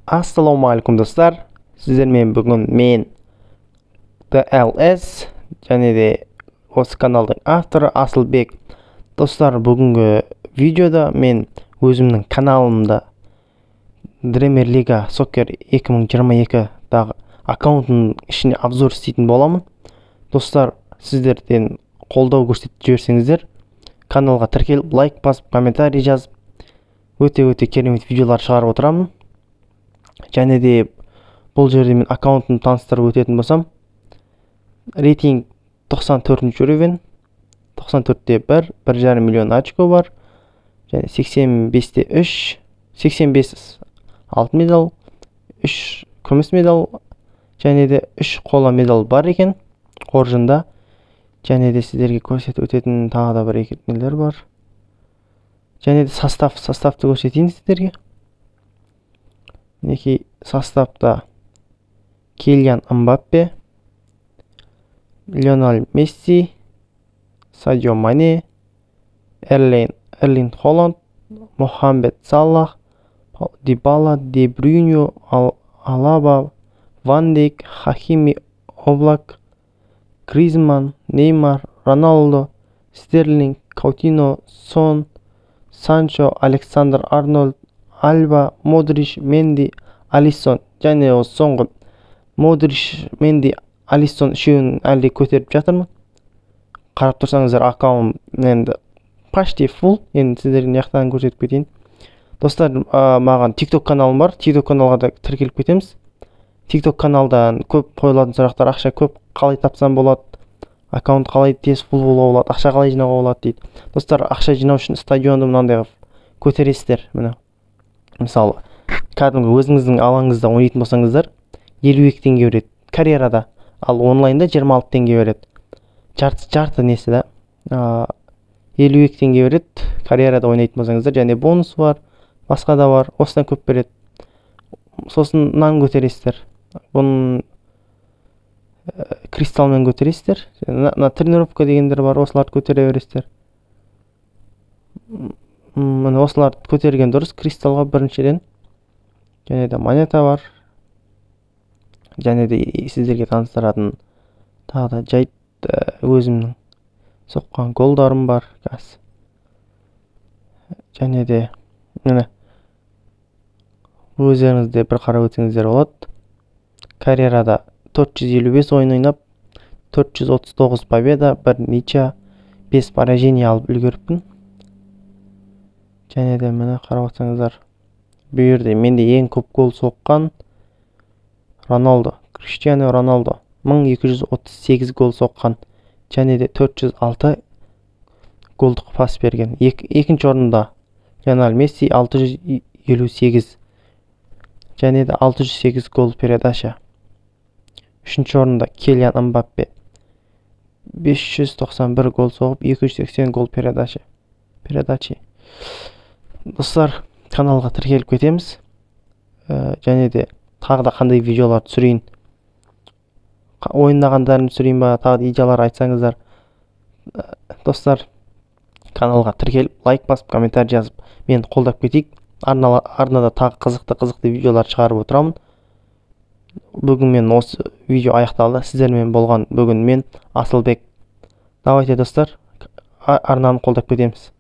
Ассалаумағалейкум достар, сіздермен бүгін мен DLS және де осы каналдың авторы Асылбек. Достар, бүгінгі видеода мен өзімнің каналымда Dreamer Liga Soccer 2022-дағы аккаунтының ішіне обзор істейтін боламын. Достар, сіздерден қолдау көрсетіп жіберсеңіздер, каналға тіркеліп, лайк басып, комментарий жазып, өте керемет видеолар шығарып отырамын. Және де бұл жерде мен аккаунтын таныстырып өтетін болсам, рейтинг 94-ші уровень, 94-те 1,5 миллион очко бар, және 85-те 3, 85 алтын медал, 3 күміс медал, және де 3 қола медал бар екен қоржында. Және де сіздерге көрсетіп өтетін тағы да бір нелер бар. Және де составты көрсетейін сіздерге. Мінекей составта Килиан Мбаппе, Лионель Месси, Садио Мане, Эрлинг Холланд, Мохамед Салах, Дибала, Де Брюйне, Алаба, Ван Дейк, Хакими, Облак, Гризман, Неймар, Роналдо, Стерлинг, Каутино, Сон, Санчо, Александр Арнольд, Альба, Модрич, Менди, Алисон. Және соңғы Модрич, Менди, Алисон үшеуін әлде көтеріп жатырмын. Қарап тұрсаңыздар, аккаунт енді почти full. Енді сіздерге яқтан көрсетіп кетейін. Достар, маған TikTok каналым бар. TikTok каналға да тіркеліп кетеміз. TikTok каналдан көп қойылатын сұрақтар: ақша көп қалай тапсам болады, аккаунт қалай тез full болуға болады, ақша қалай жинауға болады дейді. Достар, ақша жинау үшін стадионды мынандай көтересіздер. Міне, мысалы, кәдімгі өзіңіздің алаңыңызда ойнайтын болсаңыздар 52 теңге береді карьерада, ал онлайнда 26 теңге береді. Жарты несі да, 52 теңге береді карьерада ойнайтын болсаңыздар, және бонус бар, басқа да бар, осыдан көп береді. Сосын нан көтересіздер, бұның кристалмен көтересіздер, на тренировка дегендер бар, осыларды көтере бересіздер. Міне осыларды көтерген дұрыс кристалға біріншіден. Және де монета бар. Және де сіздерге таныстыратын тағы да жайт өзімнің соққан голдарым бар. Және де міне өздеріңізде бір қарап өтсеңіздер болады. Карьерада 455 ойын ойнап, 439 победа, 1 ничья, 5 поражение алып үлгеріппін. Және де міне қарап отырсаңыздар, бұл жерде менде ең көп гол соққан Роналдо, Криштиану Роналдо 1238 гол соққан, және де 406 голдық пас берген. Екінші орында Лионель Месси 658, және де 608 гол передача. Үшінші орында Килиан Мбаппе 591 гол соғып, 280 гол передача. Достар, каналға тіркеліп кетеміз. Және де тағы да қандай видеолар түсірейін, ойындағандарын түсірейін ба, тағы да идеялар айтсаңыздар. Достар, каналға тіркеліп, лайк басып, комментарий жазып, мені қолдап кетейік. Арнада тағы қызықты видеолар шығарып отырамын. Бүгін мен осы видео аяқталды. Сіздермен болған бүгін мен Асылбек. Давайте достар, арнаны қолдап кетеміз.